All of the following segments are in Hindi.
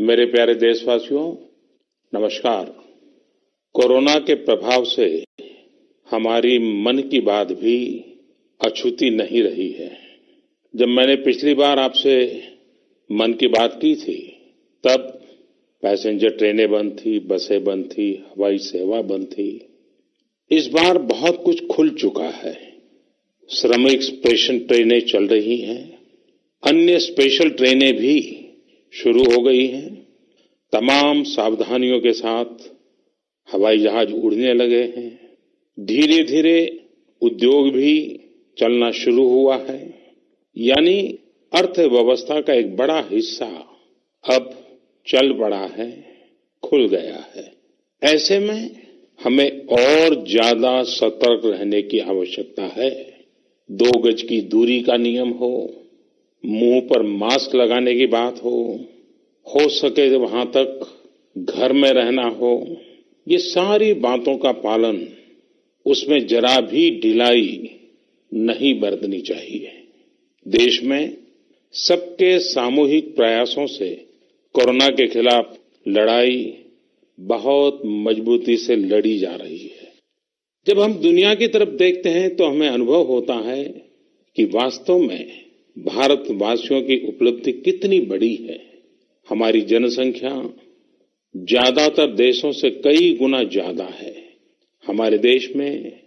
मेरे प्यारे देशवासियों, नमस्कार। कोरोना के प्रभाव से हमारी मन की बात भी अछूती नहीं रही है। जब मैंने पिछली बार आपसे मन की बात की थी, तब पैसेंजर ट्रेनें बंद थी, बसें बंद थी, हवाई सेवा बंद थी। इस बार बहुत कुछ खुल चुका है। श्रमिक स्पेशल ट्रेनें चल रही हैं, अन्य स्पेशल ट्रेनें भी शुरू हो गई हैं। तमाम सावधानियों के साथ हवाई जहाज उड़ने लगे हैं। धीरे धीरे उद्योग भी चलना शुरू हुआ है। यानी अर्थव्यवस्था का एक बड़ा हिस्सा अब चल पड़ा है, खुल गया है। ऐसे में हमें और ज्यादा सतर्क रहने की आवश्यकता है। 2 गज की दूरी का नियम हो, मुंह पर मास्क लगाने की बात हो सके वहां तक घर में रहना हो, ये सारी बातों का पालन, उसमें जरा भी ढिलाई नहीं बरतनी चाहिए। देश में सबके सामूहिक प्रयासों से कोरोना के खिलाफ लड़ाई बहुत मजबूती से लड़ी जा रही है। जब हम दुनिया की तरफ देखते हैं तो हमें अनुभव होता है कि वास्तव में भारतवासियों की उपलब्धि कितनी बड़ी है। हमारी जनसंख्या ज्यादातर देशों से कई गुना ज्यादा है। हमारे देश में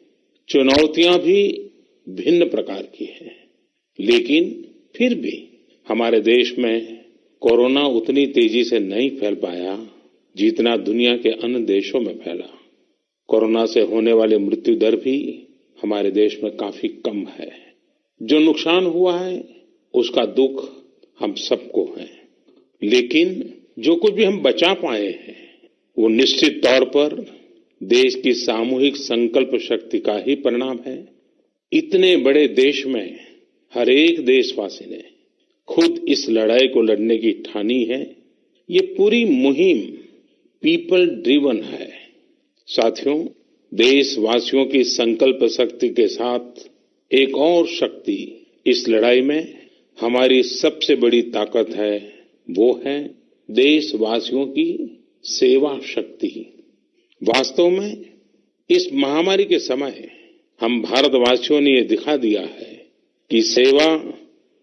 चुनौतियां भी भिन्न प्रकार की हैं, लेकिन फिर भी हमारे देश में कोरोना उतनी तेजी से नहीं फैल पाया जितना दुनिया के अन्य देशों में फैला। कोरोना से होने वाली मृत्यु दर भी हमारे देश में काफी कम है। जो नुकसान हुआ है उसका दुख हम सबको है, लेकिन जो कुछ भी हम बचा पाए हैं वो निश्चित तौर पर देश की सामूहिक संकल्प शक्ति का ही परिणाम है। इतने बड़े देश में हर एक देशवासी ने खुद इस लड़ाई को लड़ने की ठानी है। ये पूरी मुहिम पीपल ड्रिवन है। साथियों, देशवासियों की संकल्प शक्ति के साथ एक और शक्ति इस लड़ाई में हमारी सबसे बड़ी ताकत है, वो है देशवासियों की सेवा शक्ति। वास्तव में इस महामारी के समय हम भारतवासियों ने ये दिखा दिया है कि सेवा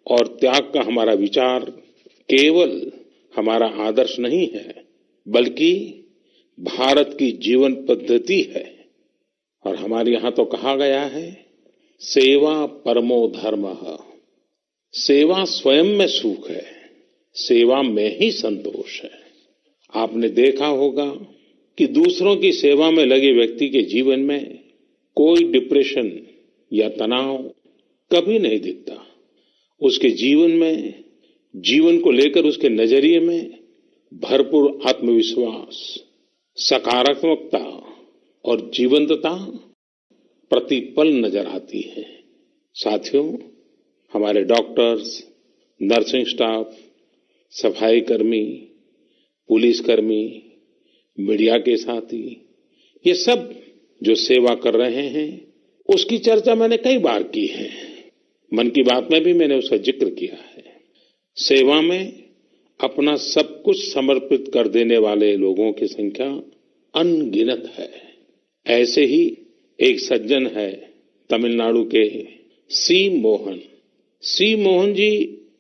और त्याग का हमारा विचार केवल हमारा आदर्श नहीं है, बल्कि भारत की जीवन पद्धति है। और हमारे यहाँ तो कहा गया है, सेवा परमो धर्मः। सेवा स्वयं में सुख है, सेवा में ही संतोष है। आपने देखा होगा कि दूसरों की सेवा में लगे व्यक्ति के जीवन में कोई डिप्रेशन या तनाव कभी नहीं दिखता। उसके जीवन में, जीवन को लेकर उसके नजरिए में भरपूर आत्मविश्वास, सकारात्मकता और जीवंतता प्रतिपल नजर आती है। साथियों, हमारे डॉक्टर्स, नर्सिंग स्टाफ, सफाई कर्मी, पुलिसकर्मी, मीडिया के साथी, ये सब जो सेवा कर रहे हैं, उसकी चर्चा मैंने कई बार की है। मन की बात में भी मैंने उसका जिक्र किया है। सेवा में अपना सब कुछ समर्पित कर देने वाले लोगों की संख्या अनगिनत है। ऐसे ही एक सज्जन है तमिलनाडु के सी मोहन। सी मोहन जी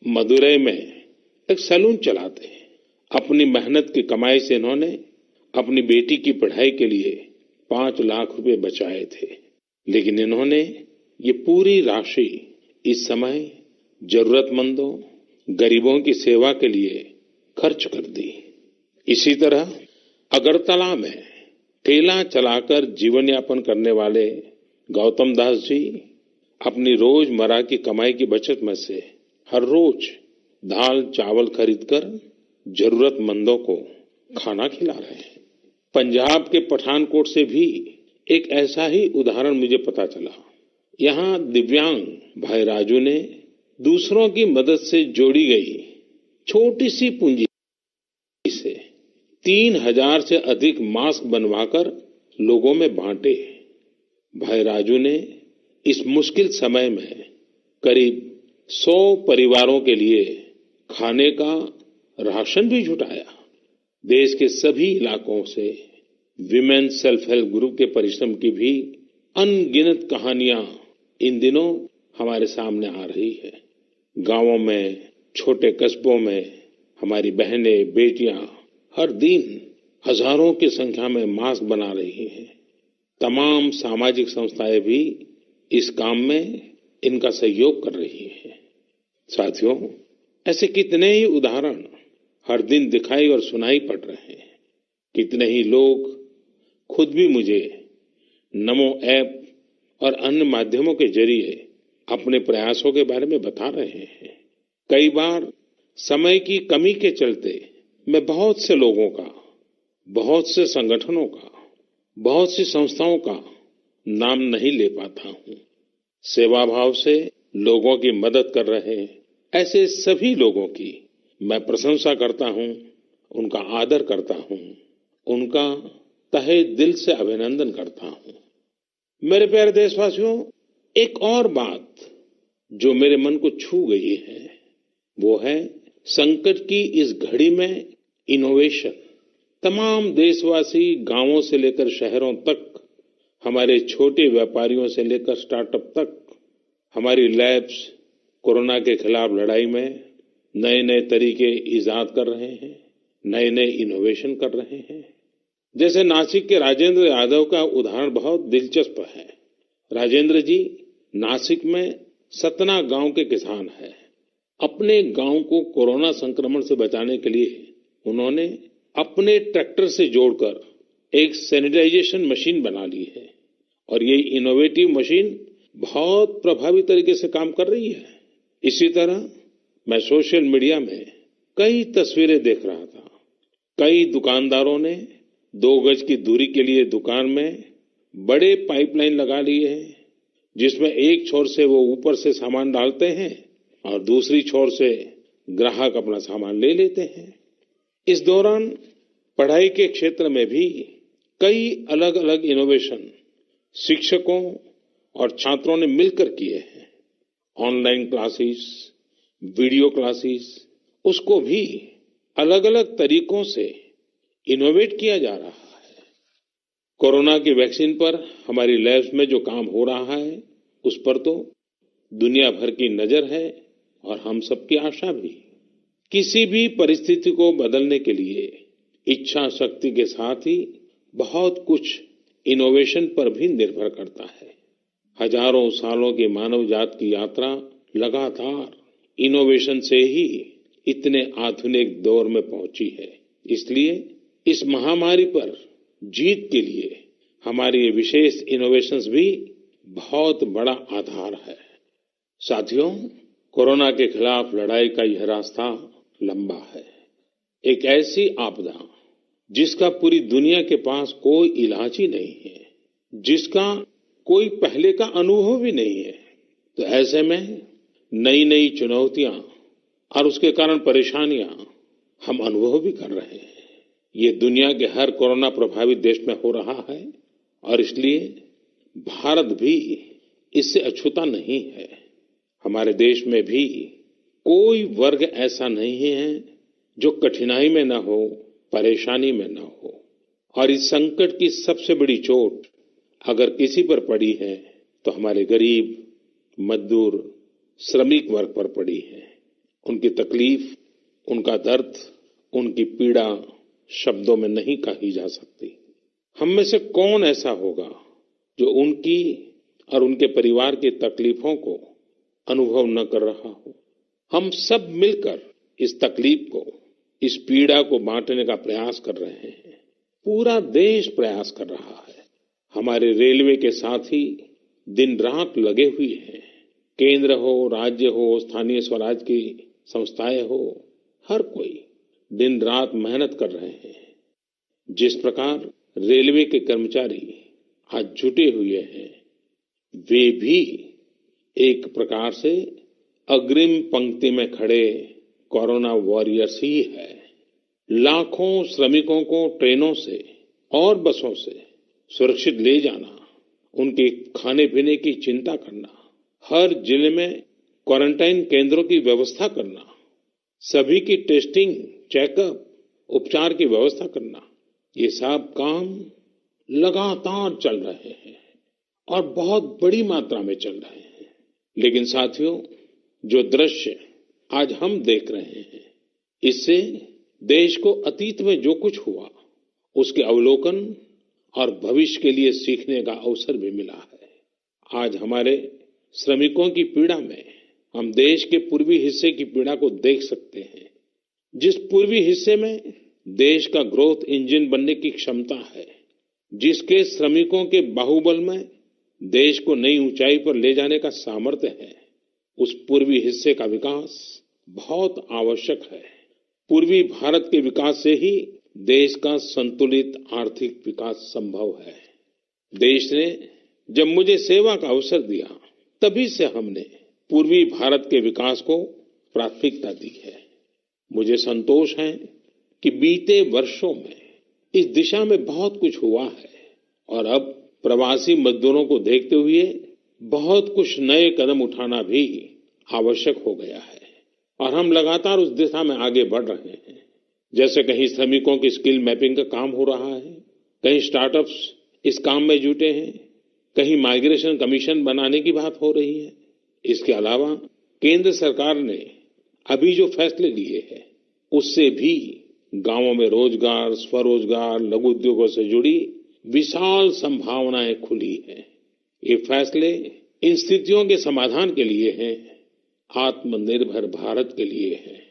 मदुरई में एक सैलून चलाते हैं। अपनी मेहनत की कमाई से इन्होंने अपनी बेटी की पढ़ाई के लिए 5 लाख रुपए बचाए थे, लेकिन इन्होंने ये पूरी राशि इस समय जरूरतमंदों, गरीबों की सेवा के लिए खर्च कर दी। इसी तरह अगरतला में ठेला चलाकर जीवन यापन करने वाले गौतम दास जी अपनी रोजमर्रा की कमाई की बचत में से हर रोज दाल चावल खरीदकर जरूरतमंदों को खाना खिला रहे हैं। पंजाब के पठानकोट से भी एक ऐसा ही उदाहरण मुझे पता चला। यहाँ दिव्यांग भाई राजू ने दूसरों की मदद से जोड़ी गई छोटी सी पूंजी से 3000 से अधिक मास्क बनवाकर लोगों में बांटे। भाई राजू ने इस मुश्किल समय में करीब 100 परिवारों के लिए खाने का राशन भी जुटाया। देश के सभी इलाकों से विमेन सेल्फ हेल्प ग्रुप के परिश्रम की भी अनगिनत कहानियां इन दिनों हमारे सामने आ रही है। गांवों में, छोटे कस्बों में हमारी बहनें, बेटियां हर दिन हजारों की संख्या में मास्क बना रही हैं। तमाम सामाजिक संस्थाएं भी इस काम में इनका सहयोग कर रही हैं। साथियों, ऐसे कितने ही उदाहरण हर दिन दिखाई और सुनाई पड़ रहे हैं। कितने ही लोग खुद भी मुझे नमो ऐप और अन्य माध्यमों के जरिए अपने प्रयासों के बारे में बता रहे हैं। कई बार समय की कमी के चलते मैं बहुत से लोगों का, बहुत से संगठनों का, बहुत सी संस्थाओं का नाम नहीं ले पाता हूं। सेवा भाव से लोगों की मदद कर रहे ऐसे सभी लोगों की मैं प्रशंसा करता हूं, उनका आदर करता हूं, उनका तहे दिल से अभिनंदन करता हूं। मेरे प्यारे देशवासियों, एक और बात जो मेरे मन को छू गई है वो है संकट की इस घड़ी में इनोवेशन। तमाम देशवासी गांवों से लेकर शहरों तक, हमारे छोटे व्यापारियों से लेकर स्टार्टअप तक, हमारी लैब्स कोरोना के खिलाफ लड़ाई में नए नए तरीके इजाद कर रहे हैं, नए नए इनोवेशन कर रहे हैं। जैसे नासिक के राजेंद्र यादव का उदाहरण बहुत दिलचस्प है। राजेंद्र जी नासिक में सतना गांव के किसान हैं। अपने गांव को कोरोना संक्रमण से बचाने के लिए उन्होंने अपने ट्रैक्टर से जोड़कर एक सैनिटाइजेशन मशीन बना ली है और ये इनोवेटिव मशीन बहुत प्रभावी तरीके से काम कर रही है। इसी तरह मैं सोशल मीडिया में कई तस्वीरें देख रहा था। कई दुकानदारों ने 2 गज की दूरी के लिए दुकान में बड़े पाइपलाइन लगा लिए हैं, जिसमें एक छोर से वो ऊपर से सामान डालते हैं और दूसरी छोर से ग्राहक अपना सामान ले लेते हैं। इस दौरान पढ़ाई के क्षेत्र में भी कई अलग अलग इनोवेशन शिक्षकों और छात्रों ने मिलकर किए हैं। ऑनलाइन क्लासेस, वीडियो क्लासेस, उसको भी अलग अलग तरीकों से इनोवेट किया जा रहा है। कोरोना की वैक्सीन पर हमारी लैब्स में जो काम हो रहा है उस पर तो दुनिया भर की नजर है और हम सबकी आशा भी। किसी भी परिस्थिति को बदलने के लिए इच्छा शक्ति के साथ ही बहुत कुछ इनोवेशन पर भी निर्भर करता है। हजारों सालों की मानव जात की यात्रा लगातार इनोवेशन से ही इतने आधुनिक दौर में पहुंची है। इसलिए इस महामारी पर जीत के लिए हमारी ये विशेष इनोवेशंस भी बहुत बड़ा आधार है। साथियों, कोरोना के खिलाफ लड़ाई का यह रास्ता लंबा है। एक ऐसी आपदा जिसका पूरी दुनिया के पास कोई इलाज ही नहीं है, जिसका कोई पहले का अनुभव भी नहीं है, तो ऐसे में नई नई चुनौतियां और उसके कारण परेशानियां हम अनुभव भी कर रहे हैं। ये दुनिया के हर कोरोना प्रभावित देश में हो रहा है और इसलिए भारत भी इससे अछूता नहीं है। हमारे देश में भी कोई वर्ग ऐसा नहीं है जो कठिनाई में न हो, परेशानी में न हो। और इस संकट की सबसे बड़ी चोट अगर किसी पर पड़ी है तो हमारे गरीब, मजदूर, श्रमिक वर्ग पर पड़ी है। उनकी तकलीफ, उनका दर्द, उनकी पीड़ा शब्दों में नहीं कही जा सकती। हम में से कौन ऐसा होगा जो उनकी और उनके परिवार की तकलीफों को अनुभव न कर रहा हो। हम सब मिलकर इस तकलीफ को, इस पीड़ा को बांटने का प्रयास कर रहे हैं। पूरा देश प्रयास कर रहा है। हमारे रेलवे के साथी दिन रात लगे हुए हैं। केंद्र हो, राज्य हो, स्थानीय स्वराज की संस्थाएं हो, हर कोई दिन रात मेहनत कर रहे हैं। जिस प्रकार रेलवे के कर्मचारी आज जुटे हुए हैं, वे भी एक प्रकार से अग्रिम पंक्ति में खड़े कोरोना वॉरियर्स ही है। लाखों श्रमिकों को ट्रेनों से और बसों से सुरक्षित ले जाना, उनके खाने पीने की चिंता करना, हर जिले में क्वारंटाइन केंद्रों की व्यवस्था करना, सभी की टेस्टिंग, चेकअप उपचार की व्यवस्था करना, ये सब काम लगातार चल रहे हैं और बहुत बड़ी मात्रा में चल रहे हैं। लेकिन साथियों, जो दृश्य आज हम देख रहे हैं, इससे देश को अतीत में जो कुछ हुआ उसके अवलोकन और भविष्य के लिए सीखने का अवसर भी मिला है। आज हमारे श्रमिकों की पीड़ा में हम देश के पूर्वी हिस्से की पीड़ा को देख सकते हैं। जिस पूर्वी हिस्से में देश का ग्रोथ इंजन बनने की क्षमता है, जिसके श्रमिकों के बाहुबल में देश को नई ऊंचाई पर ले जाने का सामर्थ्य है, उस पूर्वी हिस्से का विकास बहुत आवश्यक है। पूर्वी भारत के विकास से ही देश का संतुलित आर्थिक विकास संभव है। देश ने जब मुझे सेवा का अवसर दिया, तभी से हमने पूर्वी भारत के विकास को प्राथमिकता दी है। मुझे संतोष है कि बीते वर्षों में इस दिशा में बहुत कुछ हुआ है और अब प्रवासी मजदूरों को देखते हुए बहुत कुछ नए कदम उठाना भी आवश्यक हो गया है और हम लगातार उस दिशा में आगे बढ़ रहे हैं। जैसे कहीं श्रमिकों की स्किल मैपिंग का काम हो रहा है, कहीं स्टार्टअप्स इस काम में जुटे हैं, कहीं माइग्रेशन कमीशन बनाने की बात हो रही है। इसके अलावा केंद्र सरकार ने अभी जो फैसले लिए हैं, उससे भी गांवों में रोजगार, स्वरोजगार, लघु उद्योगों से जुड़ी विशाल संभावनाएं खुली हैं। ये फैसले इन स्थितियों के समाधान के लिए हैं, आत्मनिर्भर भारत के लिए हैं।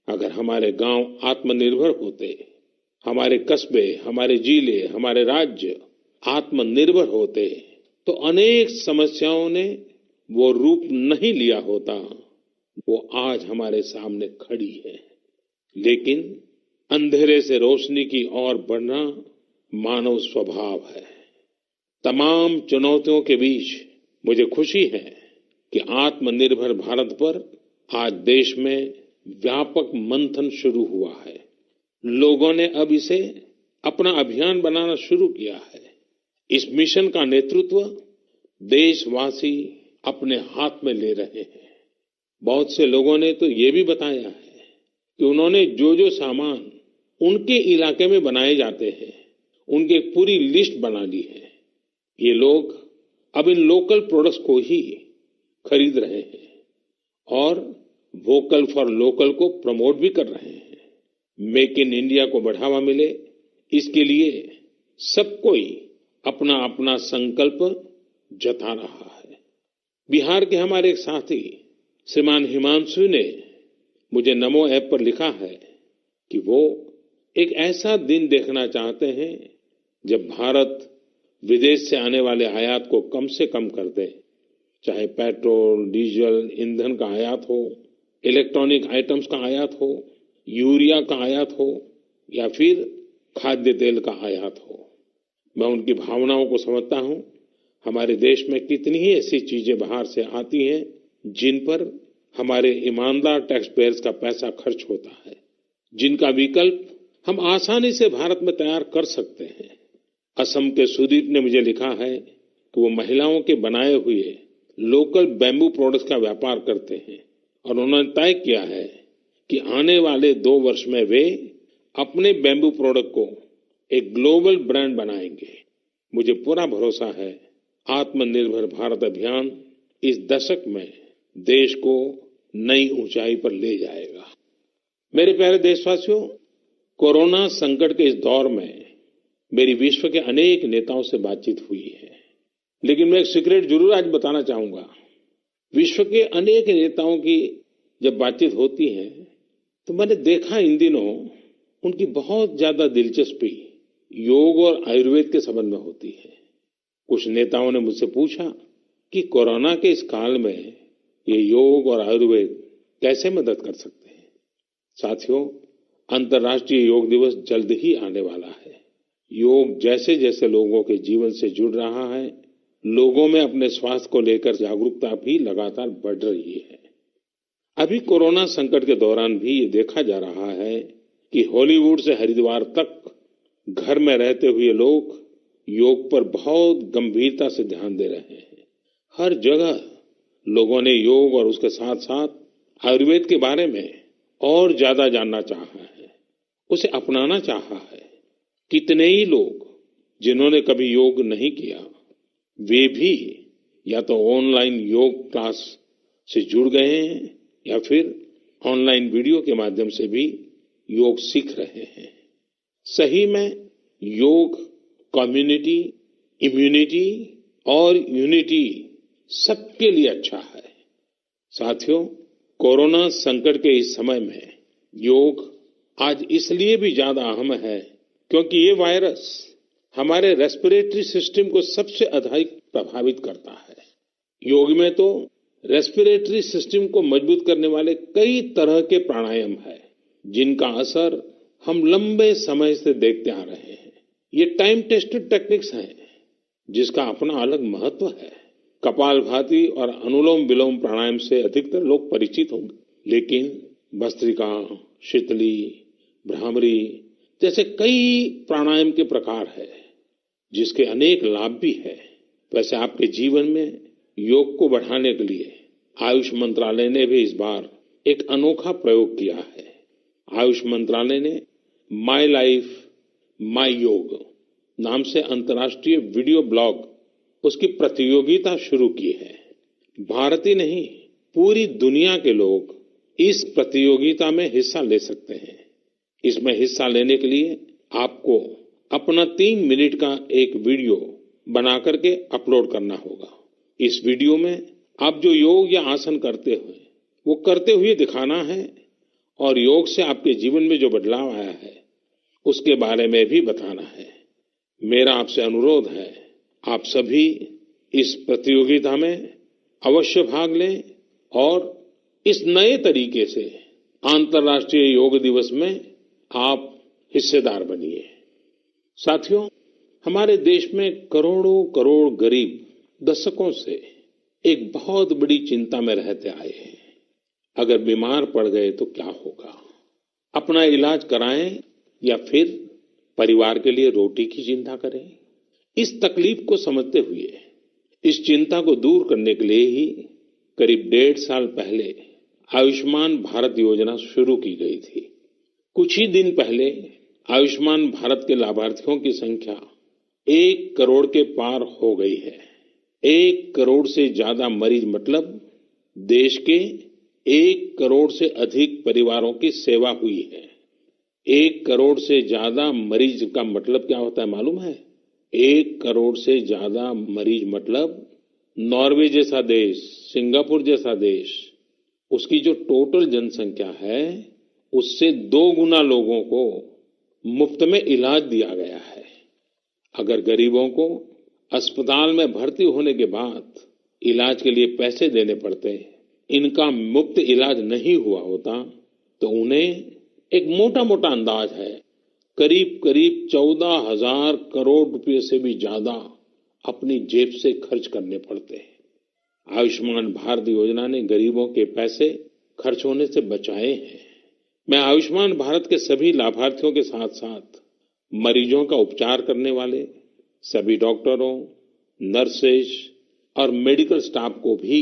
अगर हमारे गांव आत्मनिर्भर होते, हमारे कस्बे, हमारे जिले, हमारे राज्य आत्मनिर्भर होते, तो अनेक समस्याओं ने वो रूप नहीं लिया होता, वो आज हमारे सामने खड़ी है। लेकिन अंधेरे से रोशनी की ओर बढ़ना मानव स्वभाव है। तमाम चुनौतियों के बीच मुझे खुशी है कि आत्मनिर्भर भारत पर आज देश में व्यापक मंथन शुरू हुआ है। लोगों ने अब इसे अपना अभियान बनाना शुरू किया है। इस मिशन का नेतृत्व देशवासी अपने हाथ में ले रहे हैं। बहुत से लोगों ने तो ये भी बताया है कि उन्होंने जो जो सामान उनके इलाके में बनाए जाते हैं, उनकी एक पूरी लिस्ट बना ली है। ये लोग अब इन लोकल प्रोडक्ट्स को ही खरीद रहे हैं और वोकल फॉर लोकल को प्रमोट भी कर रहे हैं। मेक इन इंडिया को बढ़ावा मिले, इसके लिए सब कोई अपना अपना संकल्प जता रहा है। बिहार के हमारे एक साथी श्रीमान हिमांशु ने मुझे नमो ऐप पर लिखा है कि वो एक ऐसा दिन देखना चाहते हैं जब भारत विदेश से आने वाले आयात को कम से कम कर दे, चाहे पेट्रोल, डीजल, ईंधन का आयात हो, इलेक्ट्रॉनिक आइटम्स का आयात हो, यूरिया का आयात हो या फिर खाद्य तेल का आयात हो। मैं उनकी भावनाओं को समझता हूं। हमारे देश में कितनी ही ऐसी चीजें बाहर से आती हैं जिन पर हमारे ईमानदार टैक्स पेयर्स का पैसा खर्च होता है, जिनका विकल्प हम आसानी से भारत में तैयार कर सकते हैं। असम के सुदीप ने मुझे लिखा है कि वो महिलाओं के बनाए हुए लोकल बैम्बू प्रोडक्ट्स का व्यापार करते हैं और उन्होंने तय किया है कि आने वाले 2 वर्ष में वे अपने बैम्बू प्रोडक्ट को एक ग्लोबल ब्रांड बनाएंगे। मुझे पूरा भरोसा है आत्मनिर्भर भारत अभियान इस दशक में देश को नई ऊंचाई पर ले जाएगा। मेरे प्यारे देशवासियों, कोरोना संकट के इस दौर में मेरी विश्व के अनेक नेताओं से बातचीत हुई है, लेकिन मैं एक सीक्रेट जरूर आज बताना चाहूंगा। विश्व के अनेक नेताओं की जब बातचीत होती है तो मैंने देखा इन दिनों उनकी बहुत ज्यादा दिलचस्पी योग और आयुर्वेद के संबंध में होती है। कुछ नेताओं ने मुझसे पूछा कि कोरोना के इस काल में ये योग और आयुर्वेद कैसे मदद कर सकते हैं। साथियों, अंतर्राष्ट्रीय योग दिवस जल्द ही आने वाला है। योग जैसे जैसे लोगों के जीवन से जुड़ रहा है, लोगों में अपने स्वास्थ्य को लेकर जागरूकता भी लगातार बढ़ रही है। अभी कोरोना संकट के दौरान भी ये देखा जा रहा है कि हॉलीवुड से हरिद्वार तक घर में रहते हुए लोग योग पर बहुत गंभीरता से ध्यान दे रहे हैं। हर जगह लोगों ने योग और उसके साथ साथ आयुर्वेद के बारे में और ज्यादा जानना चाहा है। उसे अपनाना चाहा है। कितने ही लोग जिन्होंने कभी योग नहीं किया, वे भी या तो ऑनलाइन योग क्लास से जुड़ गए हैं या फिर ऑनलाइन वीडियो के माध्यम से भी योग सीख रहे हैं। सही में योग कम्युनिटी, इम्यूनिटी और यूनिटी सबके लिए अच्छा है। साथियों, कोरोना संकट के इस समय में योग आज इसलिए भी ज्यादा अहम है क्योंकि ये वायरस हमारे रेस्पिरेटरी सिस्टम को सबसे अधिक प्रभावित करता है। योग में तो रेस्पिरेटरी सिस्टम को मजबूत करने वाले कई तरह के प्राणायाम है, जिनका असर हम लंबे समय से देखते आ रहे हैं। ये टाइम टेस्टेड टेक्निक्स हैं, जिसका अपना अलग महत्व है। कपालभाति और अनुलोम विलोम प्राणायाम से अधिकतर लोग परिचित होंगे, लेकिन भस्त्रिका, शीतली, भ्रामरी जैसे कई प्राणायाम के प्रकार है, जिसके अनेक लाभ भी है। वैसे आपके जीवन में योग को बढ़ाने के लिए आयुष मंत्रालय ने भी इस बार एक अनोखा प्रयोग किया है। आयुष मंत्रालय ने माय लाइफ माय योग नाम से अंतर्राष्ट्रीय वीडियो ब्लॉग उसकी प्रतियोगिता शुरू की है। भारत ही नहीं, पूरी दुनिया के लोग इस प्रतियोगिता में हिस्सा ले सकते हैं। इसमें हिस्सा लेने के लिए आपको अपना 3 मिनट का एक वीडियो बना करके अपलोड करना होगा। इस वीडियो में आप जो योग या आसन करते हुए वो करते हुए दिखाना है और योग से आपके जीवन में जो बदलाव आया है उसके बारे में भी बताना है। मेरा आपसे अनुरोध है, आप सभी इस प्रतियोगिता में अवश्य भाग लें और इस नए तरीके से अंतर्राष्ट्रीय योग दिवस में आप हिस्सेदार बनिए। साथियों, हमारे देश में करोड़ों करोड़ गरीब दशकों से एक बहुत बड़ी चिंता में रहते आए हैं। अगर बीमार पड़ गए तो क्या होगा? अपना इलाज कराएं या फिर परिवार के लिए रोटी की चिंता करें? इस तकलीफ को समझते हुए इस चिंता को दूर करने के लिए ही करीब 1.5 साल पहले आयुष्मान भारत योजना शुरू की गई थी। कुछ ही दिन पहले आयुष्मान भारत के लाभार्थियों की संख्या 1 करोड़ के पार हो गई है। 1 करोड़ से ज्यादा मरीज मतलब देश के 1 करोड़ से अधिक परिवारों की सेवा हुई है। 1 करोड़ से ज्यादा मरीज का मतलब क्या होता है मालूम है? 1 करोड़ से ज्यादा मरीज मतलब नॉर्वे जैसा देश, सिंगापुर जैसा देश, उसकी जो टोटल जनसंख्या है उससे 2 गुना लोगों को मुफ्त में इलाज दिया गया है। अगर गरीबों को अस्पताल में भर्ती होने के बाद इलाज के लिए पैसे देने पड़ते, इनका मुफ्त इलाज नहीं हुआ होता, तो उन्हें एक मोटा मोटा अंदाज है करीब करीब 14,000 करोड़ रुपए से भी ज्यादा अपनी जेब से खर्च करने पड़ते हैं। आयुष्मान भारत योजना ने गरीबों के पैसे खर्च होने से बचाए हैं। मैं आयुष्मान भारत के सभी लाभार्थियों के साथ साथ मरीजों का उपचार करने वाले सभी डॉक्टरों, नर्सेज और मेडिकल स्टाफ को भी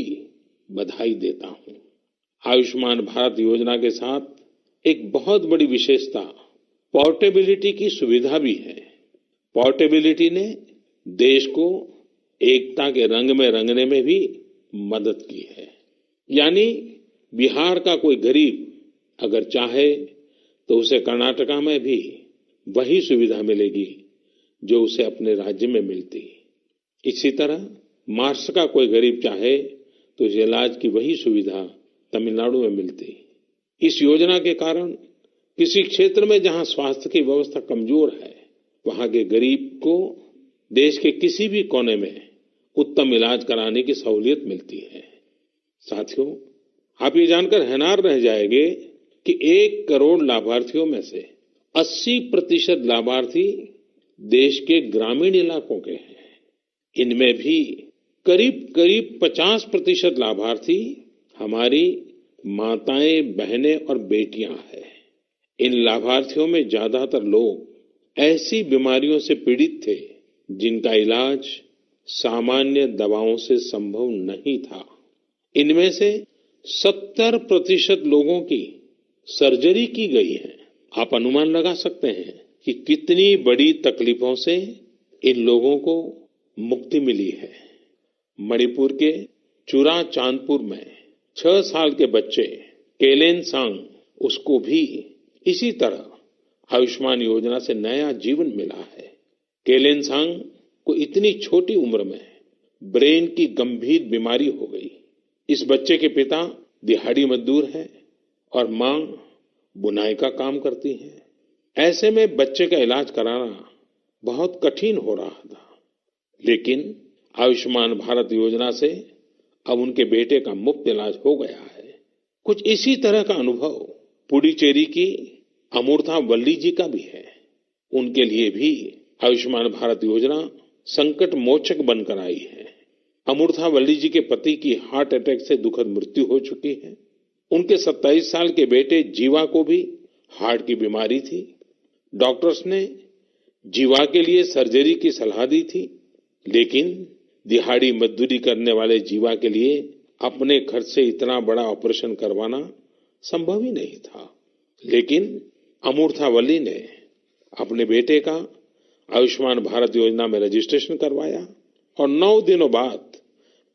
बधाई देता हूं। आयुष्मान भारत योजना के साथ एक बहुत बड़ी विशेषता पोर्टेबिलिटी की सुविधा भी है। पोर्टेबिलिटी ने देश को एकता के रंग में रंगने में भी मदद की है। यानी बिहार का कोई गरीब अगर चाहे तो उसे कर्नाटका में भी वही सुविधा मिलेगी जो उसे अपने राज्य में मिलती। इसी तरह महाराष्ट्र का कोई गरीब चाहे तो उसे इलाज की वही सुविधा तमिलनाडु में मिलती। इस योजना के कारण किसी क्षेत्र में जहां स्वास्थ्य की व्यवस्था कमजोर है, वहां के गरीब को देश के किसी भी कोने में उत्तम इलाज कराने की सहूलियत मिलती है। साथियों, आप ये जानकर हैरान रह जाएंगे कि 1 करोड़ लाभार्थियों में से 80% लाभार्थी देश के ग्रामीण इलाकों के हैं। इनमें भी करीब करीब 50% लाभार्थी हमारी माताएं, बहनें और बेटियां हैं। इन लाभार्थियों में ज्यादातर लोग ऐसी बीमारियों से पीड़ित थे जिनका इलाज सामान्य दवाओं से संभव नहीं था। इनमें से 70% लोगों की सर्जरी की गई है आप अनुमान लगा सकते हैं कि कितनी बड़ी तकलीफों से इन लोगों को मुक्ति मिली है। मणिपुर के चुराचांदपुर में 6 साल के बच्चे केलेनसांग, उसको भी इसी तरह आयुष्मान योजना से नया जीवन मिला है। केलेनसांग को इतनी छोटी उम्र में ब्रेन की गंभीर बीमारी हो गई। इस बच्चे के पिता दिहाड़ी मजदूर हैं और मां बुनाई का काम करती हैं। ऐसे में बच्चे का इलाज कराना बहुत कठिन हो रहा था, लेकिन आयुष्मान भारत योजना से अब उनके बेटे का मुफ्त इलाज हो गया है। कुछ इसी तरह का अनुभव पुडुचेरी की अमूर्था वल्ली जी का भी है। उनके लिए भी आयुष्मान भारत योजना संकट मोचक बनकर आई है। अमूर्था वल्ली जी के पति की हार्ट अटैक से दुखद मृत्यु हो चुकी है। उनके 27 साल के बेटे जीवा को भी हार्ट की बीमारी थी। डॉक्टर्स ने जीवा के लिए सर्जरी की सलाह दी थी, लेकिन दिहाड़ी मजदूरी करने वाले जीवा के लिए अपने खर्च से इतना बड़ा ऑपरेशन करवाना संभव ही नहीं था। लेकिन अमूर्था वल्ली ने अपने बेटे का आयुष्मान भारत योजना में रजिस्ट्रेशन करवाया और 9 दिनों बाद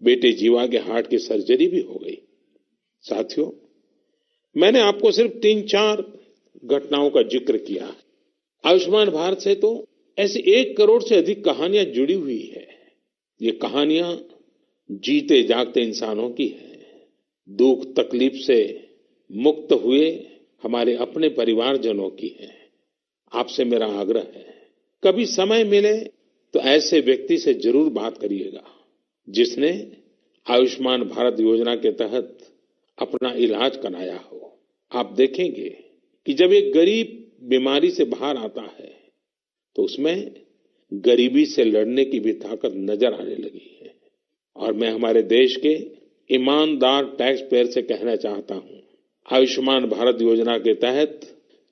बेटे जीवा के हार्ट की सर्जरी भी हो गई। साथियों, मैंने आपको सिर्फ 3-4 घटनाओं का जिक्र किया है। आयुष्मान भारत से तो ऐसी 1 करोड़ से अधिक कहानियां जुड़ी हुई है। ये कहानियां जीते जागते इंसानों की है। दुख तकलीफ से मुक्त हुए हमारे अपने परिवारजनों की है। आपसे मेरा आग्रह है, कभी समय मिले तो ऐसे व्यक्ति से जरूर बात करिएगा जिसने आयुष्मान भारत योजना के तहत अपना इलाज कराया हो। आप देखेंगे कि जब एक गरीब बीमारी से बाहर आता है तो उसमें गरीबी से लड़ने की भी ताकत नजर आने लगी है। और मैं हमारे देश के ईमानदार टैक्स पेयर से कहना चाहता हूं, आयुष्मान भारत योजना के तहत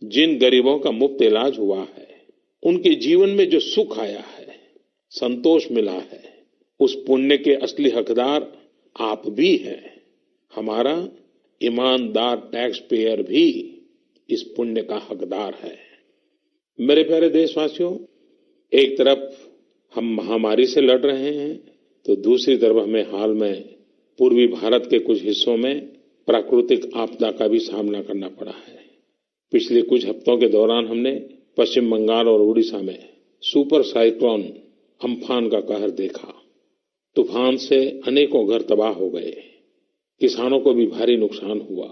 जिन गरीबों का मुफ्त इलाज हुआ है, उनके जीवन में जो सुख आया है, संतोष मिला है, उस पुण्य के असली हकदार आप भी हैं। हमारा ईमानदार टैक्स पेयर भी इस पुण्य का हकदार है। मेरे प्यारे देशवासियों, एक तरफ हम महामारी से लड़ रहे हैं तो दूसरी तरफ हमें हाल में पूर्वी भारत के कुछ हिस्सों में प्राकृतिक आपदा का भी सामना करना पड़ा है। पिछले कुछ हफ्तों के दौरान हमने पश्चिम बंगाल और उड़ीसा में सुपर साइक्लोन अम्फान का कहर देखा। तूफान से अनेकों घर तबाह हो गए, किसानों को भी भारी नुकसान हुआ।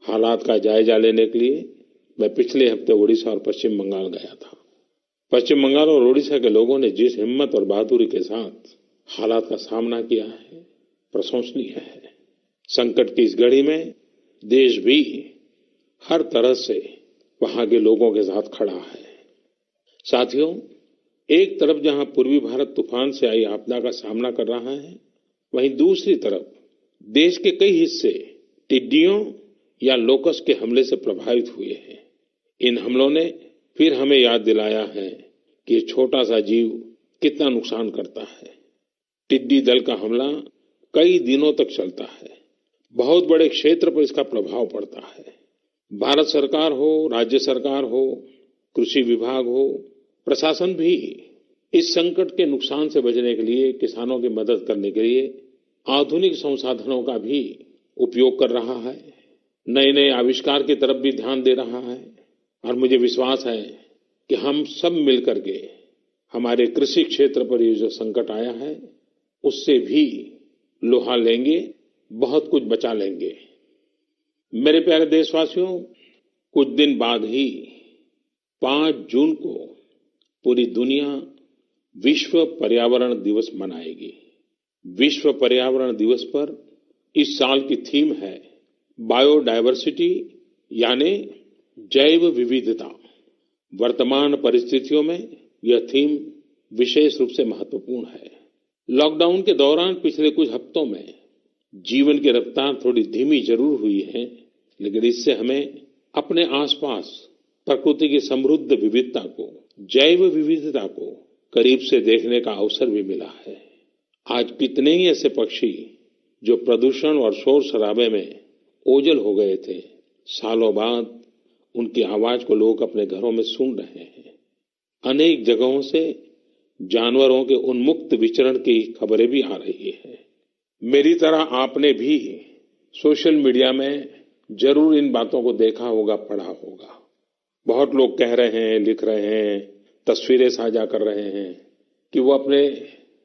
हालात का जायजा लेने के लिए मैं पिछले हफ्ते उड़ीसा और पश्चिम बंगाल गया था। पश्चिम बंगाल और उड़ीसा के लोगों ने जिस हिम्मत और बहादुरी के साथ हालात का सामना किया है, प्रशंसनीय है। संकट की इस घड़ी में देश भी हर तरह से वहां के लोगों के साथ खड़ा है। साथियों, एक तरफ जहां पूर्वी भारत तूफान से आई आपदा का सामना कर रहा है, वहीं दूसरी तरफ देश के कई हिस्से टिड्डियों या लोकस्ट के हमले से प्रभावित हुए हैं। इन हमलों ने फिर हमें याद दिलाया है कि ये छोटा सा जीव कितना नुकसान करता है। टिड्डी दल का हमला कई दिनों तक चलता है। बहुत बड़े क्षेत्र पर इसका प्रभाव पड़ता है। भारत सरकार हो, राज्य सरकार हो, कृषि विभाग हो, प्रशासन भी इस संकट के नुकसान से बचने के लिए, किसानों की मदद करने के लिए आधुनिक संसाधनों का भी उपयोग कर रहा है। नए नए आविष्कार की तरफ भी ध्यान दे रहा है। और मुझे विश्वास है कि हम सब मिलकर के हमारे कृषि क्षेत्र पर ये जो संकट आया है, उससे भी लोहा लेंगे, बहुत कुछ बचा लेंगे। मेरे प्यारे देशवासियों, कुछ दिन बाद ही 5 जून को पूरी दुनिया विश्व पर्यावरण दिवस मनाएगी। विश्व पर्यावरण दिवस पर इस साल की थीम है बायोडायवर्सिटी, यानी जैव विविधता। वर्तमान परिस्थितियों में यह थीम विशेष रूप से महत्वपूर्ण है। लॉकडाउन के दौरान पिछले कुछ हफ्तों में जीवन की रफ्तार थोड़ी धीमी जरूर हुई है, लेकिन इससे हमें अपने आसपास प्रकृति की समृद्ध विविधता को, जैव विविधता को करीब से देखने का अवसर भी मिला है। आज कितने ही ऐसे पक्षी जो प्रदूषण और शोर शराबे में ओझल हो गए थे, सालों बाद उनकी आवाज को लोग अपने घरों में सुन रहे हैं। अनेक जगहों से जानवरों के उन्मुक्त विचरण की खबरें भी आ रही हैं। मेरी तरह आपने भी सोशल मीडिया में जरूर इन बातों को देखा होगा, पढ़ा होगा। बहुत लोग कह रहे हैं, लिख रहे हैं, तस्वीरें साझा कर रहे हैं कि वो अपने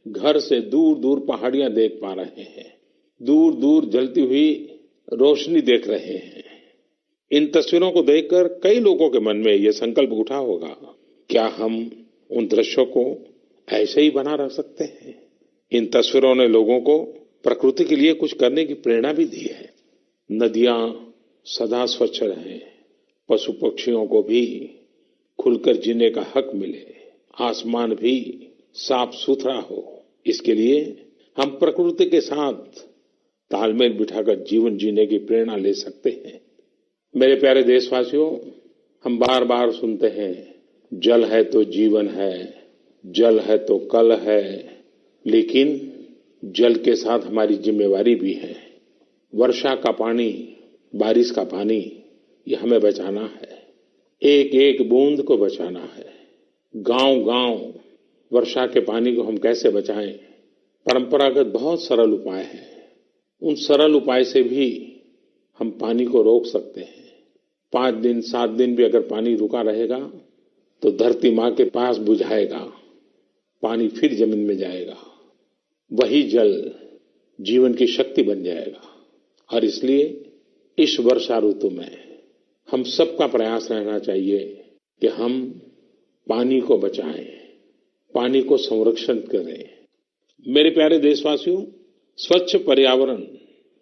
घर से दूर दूर पहाड़ियां देख पा रहे हैं, दूर दूर जलती हुई रोशनी देख रहे हैं। इन तस्वीरों को देखकर कई लोगों के मन में ये संकल्प उठा होगा, क्या हम उन दृश्यों को ऐसे ही बना रख सकते हैं? इन तस्वीरों ने लोगों को प्रकृति के लिए कुछ करने की प्रेरणा भी दी है। नदियां सदा स्वच्छ रहें, पशु पक्षियों को भी खुलकर जीने का हक मिले, आसमान भी साफ सुथरा हो, इसके लिए हम प्रकृति के साथ तालमेल बिठाकर जीवन जीने की प्रेरणा ले सकते हैं। मेरे प्यारे देशवासियों, हम बार बार सुनते हैं, जल है तो जीवन है, जल है तो कल है, लेकिन जल के साथ हमारी जिम्मेवारी भी है। वर्षा का पानी, बारिश का पानी, ये हमें बचाना है। एक एक बूंद को बचाना है। गांव गांव वर्षा के पानी को हम कैसे बचाएं? परंपरागत बहुत सरल उपाय हैं। उन सरल उपाय से भी हम पानी को रोक सकते हैं। 5 दिन 7 दिन भी अगर पानी रुका रहेगा तो धरती माँ के पास बुझाएगा, पानी फिर जमीन में जाएगा, वही जल जीवन की शक्ति बन जाएगा। और इसलिए इस वर्षा ऋतु में हम सबका प्रयास रहना चाहिए कि हम पानी को बचाएं, पानी को संरक्षण करें। मेरे प्यारे देशवासियों, स्वच्छ पर्यावरण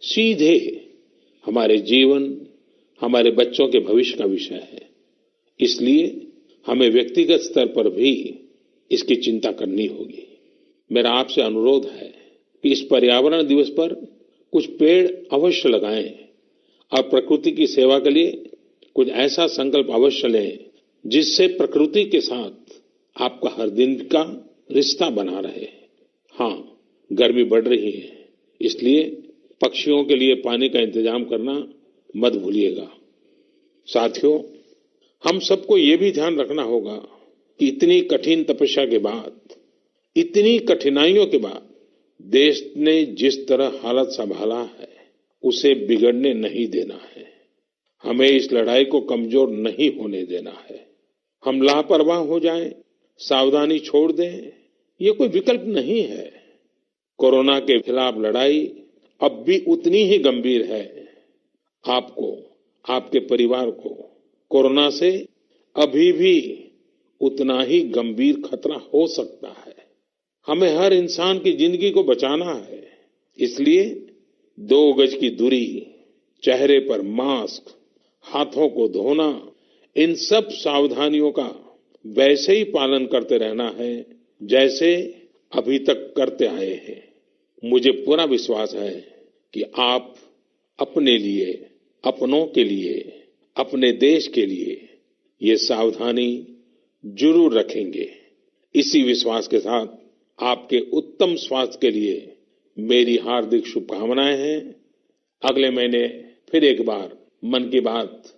सीधे हमारे जीवन, हमारे बच्चों के भविष्य का विषय है। इसलिए हमें व्यक्तिगत स्तर पर भी इसकी चिंता करनी होगी। मेरा आपसे अनुरोध है कि इस पर्यावरण दिवस पर कुछ पेड़ अवश्य लगाएं और प्रकृति की सेवा के लिए कुछ ऐसा संकल्प अवश्य लें जिससे प्रकृति के साथ आपका हर दिन का रिश्ता बना रहे। हाँ, गर्मी बढ़ रही है, इसलिए पक्षियों के लिए पानी का इंतजाम करना मत भूलिएगा। साथियों, हम सबको ये भी ध्यान रखना होगा कि इतनी कठिन तपस्या के बाद, इतनी कठिनाइयों के बाद देश ने जिस तरह हालत संभाला है, उसे बिगड़ने नहीं देना है। हमें इस लड़ाई को कमजोर नहीं होने देना है। हम लापरवाह हो जाएं, सावधानी छोड़ दें, ये कोई विकल्प नहीं है। कोरोना के खिलाफ लड़ाई अब भी उतनी ही गंभीर है। आपको, आपके परिवार को कोरोना से अभी भी उतना ही गंभीर खतरा हो सकता है। हमें हर इंसान की जिंदगी को बचाना है। इसलिए 2 गज की दूरी, चेहरे पर मास्क, हाथों को धोना, इन सब सावधानियों का वैसे ही पालन करते रहना है जैसे अभी तक करते आए हैं। मुझे पूरा विश्वास है कि आप अपने लिए, अपनों के लिए, अपने देश के लिए ये सावधानी जरूर रखेंगे। इसी विश्वास के साथ आपके उत्तम स्वास्थ्य के लिए मेरी हार्दिक शुभकामनाएं हैं। अगले महीने फिर एक बार मन की बात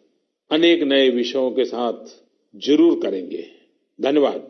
अनेक नए विषयों के साथ जरूर करेंगे। धन्यवाद।